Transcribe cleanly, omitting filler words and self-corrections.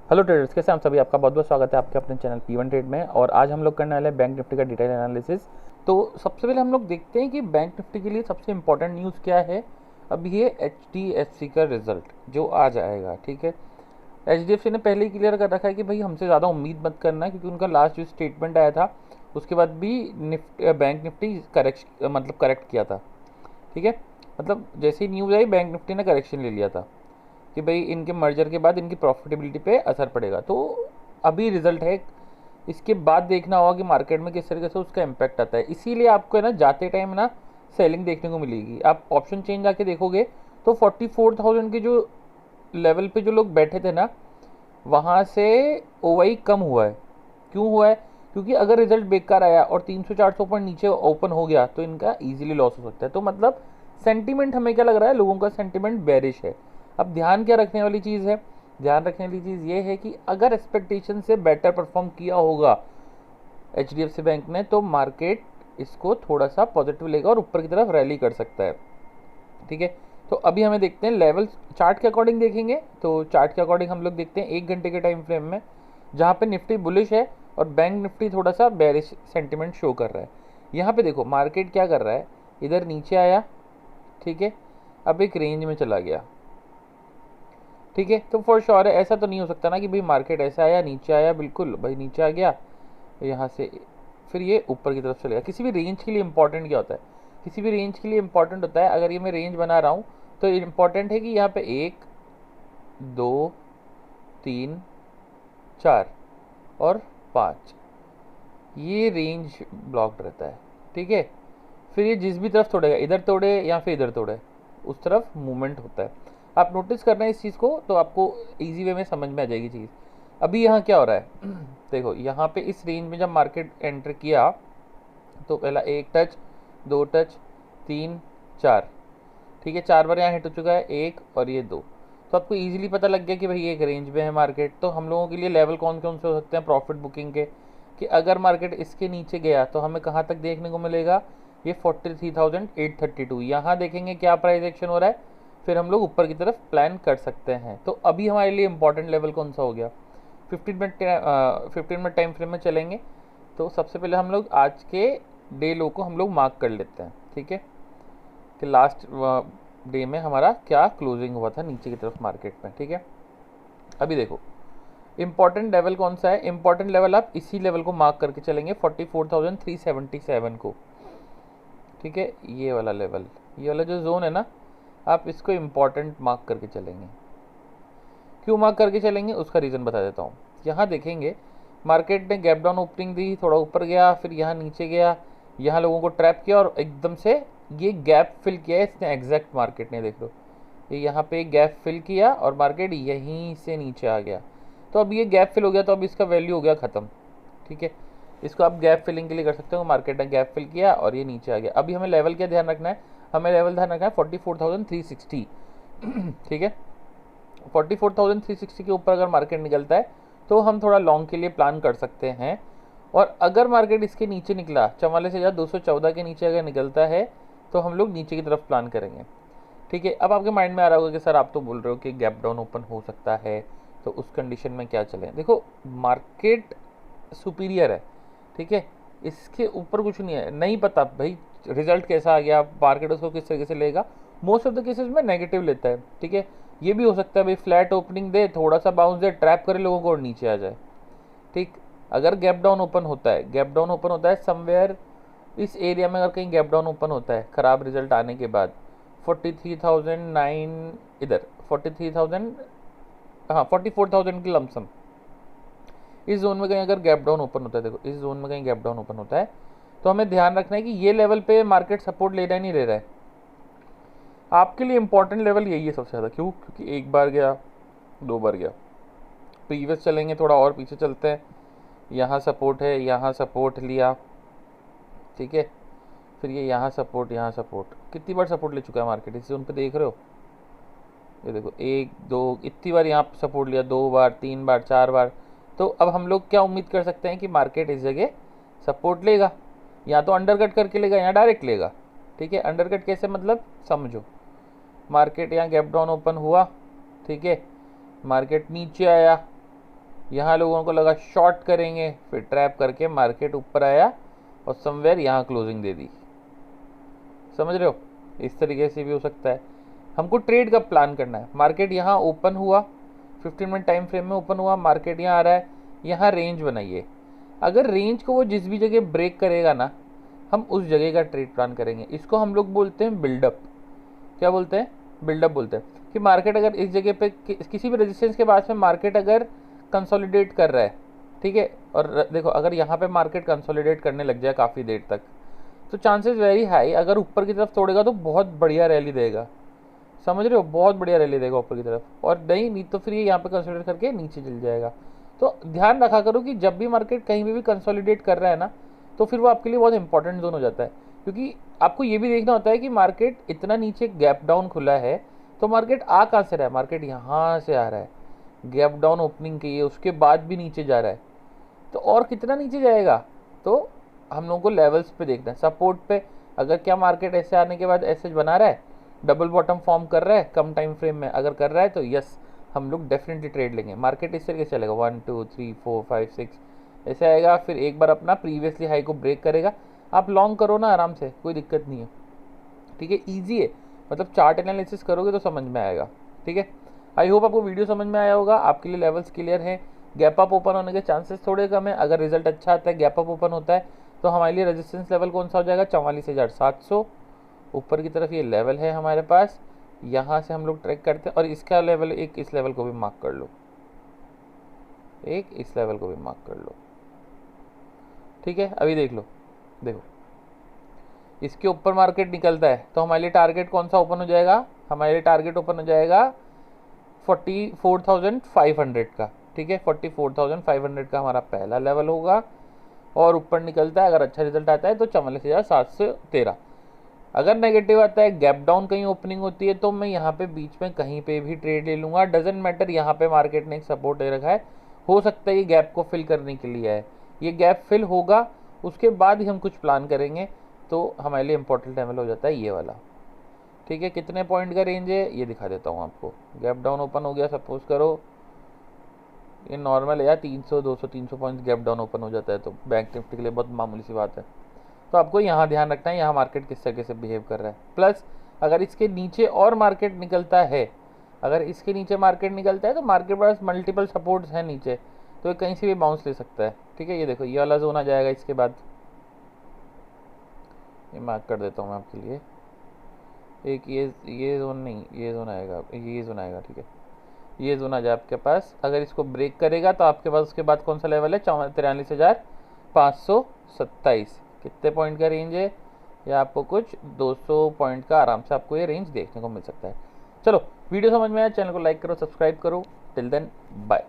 Hello traders, कैसे हम सभी। आपका बहुत बहुत स्वागत है आपके अपने चैनल P1 ट्रेड में। और आज हम लोग करने वाले हैं बैंक निफ्टी का डिटेल एनालिसिस। तो सबसे पहले हम लोग देखते हैं कि बैंक निफ्टी के लिए सबसे इंपॉर्टेंट न्यूज़ क्या है। अब ये HDFC का रिजल्ट जो आ जाएगा, ठीक है। HDFC ने पहले ही क्लियर कर रखा है कि भाई हमसे ज़्यादा उम्मीद मत करना, क्योंकि उनका लास्ट जो स्टेटमेंट आया था उसके बाद भी बैंक निफ्टी करेक्ट किया था, ठीक है। मतलब जैसे ही न्यूज़ आई बैंक निफ्टी ने करेक्शन ले लिया था कि भाई इनके मर्जर के बाद इनकी प्रॉफिटेबिलिटी पे असर पड़ेगा। तो अभी रिजल्ट है, इसके बाद देखना होगा कि मार्केट में किस तरीके से उसका इम्पैक्ट आता है। इसीलिए आपको है ना जाते टाइम ना सेलिंग देखने को मिलेगी। आप ऑप्शन चेंज आके देखोगे तो 44,000 के जो लेवल पे जो लोग बैठे थे ना, वहाँ से ओवाई कम हुआ है। क्यों हुआ है? क्योंकि अगर रिजल्ट बेकार आया और 300-400 पॉइंट नीचे ओपन हो गया तो इनका इजीली लॉस हो सकता है। तो मतलब सेंटीमेंट हमें क्या लग रहा है, लोगों का सेंटीमेंट बेरिश है। अब ध्यान क्या रखने वाली चीज़ है, ध्यान रखने वाली चीज़ ये है कि अगर एक्सपेक्टेशन से बेटर परफॉर्म किया होगा HDFC बैंक ने तो मार्केट इसको थोड़ा सा पॉजिटिव लेगा और ऊपर की तरफ रैली कर सकता है, ठीक है। तो अभी हमें देखते हैं लेवल चार्ट के अकॉर्डिंग देखेंगे। तो चार्ट के अकॉर्डिंग हम लोग देखते हैं 1 घंटे के टाइम फ्रेम में, जहाँ पे निफ्टी बुलिश है और बैंक निफ्टी थोड़ा सा बेरिश सेंटिमेंट शो कर रहा है। यहाँ पे देखो मार्केट क्या कर रहा है, इधर नीचे आया, ठीक है, अब एक रेंज में चला गया, ठीक है। तो फॉर श्योर है, ऐसा तो नहीं हो सकता ना कि भाई मार्केट ऐसा आया नीचे आया, बिल्कुल भाई नीचे आ गया यहाँ से फिर ये ऊपर की तरफ चलेगा। किसी भी रेंज के लिए इंपॉर्टेंट क्या होता है, किसी भी रेंज के लिए इंपॉर्टेंट होता है, अगर ये मैं रेंज बना रहा हूँ तो इंपॉर्टेंट है कि यहाँ पे 1 2 3 4 और 5 ये रेंज ब्लॉक्ड रहता है, ठीक है। फिर ये जिस भी तरफ तोड़ेगा, इधर तोड़े या फिर इधर तोड़े, उस तरफ मूवमेंट होता है। आप नोटिस करना है इस चीज़ को, तो आपको इजी वे में समझ में आ जाएगी चीज़। अभी यहाँ क्या हो रहा है देखो यहाँ पे इस रेंज में जब मार्केट एंटर किया तो पहला 1 टच, 2 टच, 3 4, ठीक है, 4 बार यहाँ हिट हो चुका है, 1 और ये 2। तो आपको इजीली पता लग गया कि भाई एक रेंज में है मार्केट। तो हम लोगों के लिए लेवल कौन कौन से हो सकते हैं प्रॉफिट बुकिंग के, कि अगर मार्केट इसके नीचे गया तो हमें कहाँ तक देखने को मिलेगा, ये 43,832। यहाँ देखेंगे क्या प्राइस एक्शन हो रहा है, फिर हम लोग ऊपर की तरफ प्लान कर सकते हैं। तो अभी हमारे लिए इंपॉर्टेंट लेवल कौन सा हो गया, 15 मिनट टाइम फ्रेम में चलेंगे। तो सबसे पहले हम लोग आज के डे लो को हम लोग मार्क कर लेते हैं, ठीक है, कि लास्ट डे में हमारा क्या क्लोजिंग हुआ था नीचे की तरफ मार्केट में, ठीक है। अभी देखो इंपॉर्टेंट लेवल कौन सा है, इंपॉर्टेंट लेवल आप इसी लेवल को मार्क करके चलेंगे 44,377 को, ठीक है। ये वाला लेवल, ये वाला जो जोन है ना, आप इसको इंपॉर्टेंट मार्क करके चलेंगे। क्यों मार्क करके चलेंगे उसका रीज़न बता देता हूँ। यहाँ देखेंगे मार्केट ने गैप डाउन ओपनिंग दी, थोड़ा ऊपर गया, फिर यहाँ नीचे गया, यहाँ लोगों को ट्रैप किया और एकदम से ये गैप फिल किया है इसने एग्जैक्ट मार्केट ने, देख लो ये यहाँ पे गैप फिल किया और मार्केट यहीं से नीचे आ गया। तो अब ये गैप फिल हो गया तो अब इसका वैल्यू हो गया ख़त्म, ठीक है। इसको आप गैप फिलिंग के लिए कर सकते हो। मार्केट ने गैप फिल किया और ये नीचे आ गया। अभी हमें लेवल क्या ध्यान रखना है, हमें लेवल ध्यान रखना है 44,360 ठीक है। 44,360 के ऊपर अगर मार्केट निकलता है तो हम थोड़ा लॉन्ग के लिए प्लान कर सकते हैं। और अगर मार्केट इसके नीचे निकला 44,214 के नीचे अगर निकलता है तो हम लोग नीचे की तरफ प्लान करेंगे, ठीक है। अब आपके माइंड में आ रहा होगा कि सर आप तो बोल रहे हो कि गैप डाउन ओपन हो सकता है, तो उस कंडीशन में क्या चलें। देखो मार्केट सुपीरियर है, ठीक है, इसके ऊपर कुछ नहीं है। नहीं पता भाई रिजल्ट कैसा आ गया, मार्केट उसको किस तरीके से लेगा। मोस्ट ऑफ द केसेस में नेगेटिव लेता है, ठीक है। ये भी हो सकता है भाई फ्लैट ओपनिंग दे, थोड़ा सा बाउंस दे, ट्रैप करे लोगों को और नीचे आ जाए, ठीक। अगर गैप डाउन ओपन होता है, गैप डाउन ओपन होता है समवेयर इस एरिया में, अगर कहीं गैप डाउन ओपन होता है खराब रिजल्ट आने के बाद 43,009 इधर 43,000, हाँ 44,000 की लमसम इस जोन में कहीं अगर गैप डाउन ओपन होता है, देखो इस जोन में कहीं गैप डाउन ओपन होता है तो हमें ध्यान रखना है कि ये लेवल पे मार्केट सपोर्ट ले रहा है नहीं ले रहा है। आपके लिए इंपॉर्टेंट लेवल यही है सबसे ज़्यादा। क्यों? क्योंकि एक बार गया, 2 बार गया। प्रीवियस चलेंगे, थोड़ा और पीछे चलते हैं, यहाँ सपोर्ट है, यहाँ सपोर्ट लिया, ठीक है, फिर ये यहाँ सपोर्ट, यहाँ सपोर्ट। कितनी बार सपोर्ट ले चुका है मार्केट इस जोन पे, देख रहे हो, ये देखो 1 2 इतनी बार यहाँ सपोर्ट लिया, 2 बार 3 बार 4 बार। तो अब हम लोग क्या उम्मीद कर सकते हैं कि मार्केट इस जगह सपोर्ट लेगा, या तो अंडरकट करके लेगा या डायरेक्ट लेगा, ठीक है। अंडरकट कैसे, मतलब समझो, मार्केट यहाँ गैप डाउन ओपन हुआ, ठीक है, मार्केट नीचे आया, यहाँ लोगों को लगा शॉर्ट करेंगे, फिर ट्रैप करके मार्केट ऊपर आया और समवेयर यहाँ क्लोजिंग दे दी। समझ रहे हो, इस तरीके से भी हो सकता है। हमको ट्रेड का प्लान करना है। मार्केट यहाँ ओपन हुआ, 15 मिनट टाइम फ्रेम में ओपन हुआ, मार्केट यहाँ आ रहा है, यहाँ रेंज बनाइए। अगर रेंज को वो जिस भी जगह ब्रेक करेगा ना, हम उस जगह का ट्रेड प्लान करेंगे। इसको हम लोग बोलते हैं बिल्डअप। क्या बोलते हैं? बिल्डअप बोलते हैं। कि मार्केट अगर इस जगह पे किसी भी रेजिस्टेंस के बाद में मार्केट अगर कंसोलिडेट कर रहा है, ठीक है, और देखो अगर यहाँ पे मार्केट कंसोलिडेट करने लग जाए काफ़ी देर तक, तो चांसेस वेरी हाई अगर ऊपर की तरफ तोड़ेगा तो बहुत बढ़िया रैली देगा। समझ रहे हो, बहुत बढ़िया रैली देगा ऊपर की तरफ। और नहीं तो फिर ये यहाँ पे कंसोलिडेट करके नीचे चल जाएगा। तो ध्यान रखा करो कि जब भी मार्केट कहीं भी कंसोलिडेट कर रहा है ना, तो फिर वो आपके लिए बहुत इंपॉर्टेंट जोन हो जाता है। क्योंकि आपको ये भी देखना होता है कि मार्केट इतना नीचे गैप डाउन खुला है, तो मार्केट आ कहाँ से रहा है? मार्केट यहाँ से आ रहा है, गैप डाउन ओपनिंग की है, उसके बाद भी नीचे जा रहा है, तो और कितना नीचे जाएगा? तो हम लोगों को लेवल्स पे देखना है। सपोर्ट पे अगर क्या मार्केट ऐसे आने के बाद ऐसे बना रहा है, डबल बॉटम फॉर्म कर रहा है कम टाइम फ्रेम में, अगर कर रहा है तो यस हम लोग डेफिनेटली ट्रेड लेंगे। मार्केट इस तरीके से चलेगा 1 2 3 4 5 6 ऐसे आएगा, फिर एक बार अपना प्रीवियसली हाई को ब्रेक करेगा। आप लॉन्ग करो ना आराम से, कोई दिक्कत नहीं है, ठीक है, ईजी है। मतलब चार्ट एनालिसिस करोगे तो समझ में आएगा, ठीक है। आई होप आपको वीडियो समझ में आया होगा, आपके लिए लेवल्स क्लियर हैं। गैप अप ओपन होने के चांसेस थोड़े कम है। अगर रिजल्ट अच्छा आता है, गैप अप ओपन होता है, तो हमारे लिए रेजिस्टेंस लेवल कौन सा हो जाएगा? 44,700 ऊपर की तरफ ये लेवल है हमारे पास। यहाँ से हम लोग ट्रैक करते हैं, और इसका लेवल एक इस लेवल को भी मार्क कर लो, एक इस लेवल को भी मार्क कर लो, ठीक है। अभी देख लो, देखो इसके ऊपर मार्केट निकलता है तो हमारे लिए टारगेट कौन सा ओपन हो जाएगा? हमारे लिए टारगेट ओपन हो जाएगा 44,500 का, ठीक है। 44,500 का हमारा पहला लेवल होगा, और ऊपर निकलता है अगर अच्छा रिजल्ट आता है तो 44,713। अगर नेगेटिव आता है, गैप डाउन कहीं ओपनिंग होती है, तो मैं यहाँ पे बीच में कहीं पे भी ट्रेड ले लूँगा। डजेंट मैटर, यहाँ पे मार्केट ने एक सपोर्ट दे रखा है, हो सकता है ये गैप को फिल करने के लिए है। ये गैप फिल होगा, उसके बाद ही हम कुछ प्लान करेंगे, तो हमारे लिए इंपॉर्टेंट लेवल हो जाता है ये वाला, ठीक है। कितने पॉइंट का रेंज है ये दिखा देता हूँ आपको। गैप डाउन ओपन हो गया, सपोज करो ये नॉर्मल है यार, 300 200 300 पॉइंट्स गैप डाउन ओपन हो जाता है, तो बैंक निफ्टी के लिए बहुत मामूली सी बात है। तो आपको यहाँ ध्यान रखना है यहाँ मार्केट किस तरीके से बिहेव कर रहा है। प्लस अगर इसके नीचे और मार्केट निकलता है, अगर इसके नीचे मार्केट निकलता है, तो मार्केट पास मल्टीपल सपोर्ट्स हैं नीचे, तो ये कहीं से भी बाउंस ले सकता है, ठीक है। ये देखो ये वाला जोन आ जाएगा, इसके बाद ये मार्क कर देता हूँ मैं आपके लिए। एक ये जोन नहीं, ये जोन आएगा, ये जोन आएगा, ठीक है। ये जोन आ जाए आपके पास, अगर इसको ब्रेक करेगा तो आपके पास उसके बाद कौन सा लेवल है? 43,527। कितने पॉइंट का रेंज है? या आपको कुछ 200 पॉइंट का आराम से आपको ये रेंज देखने को मिल सकता है। चलो वीडियो समझ में आया, चैनल को लाइक करो, सब्सक्राइब करो। Till then bye.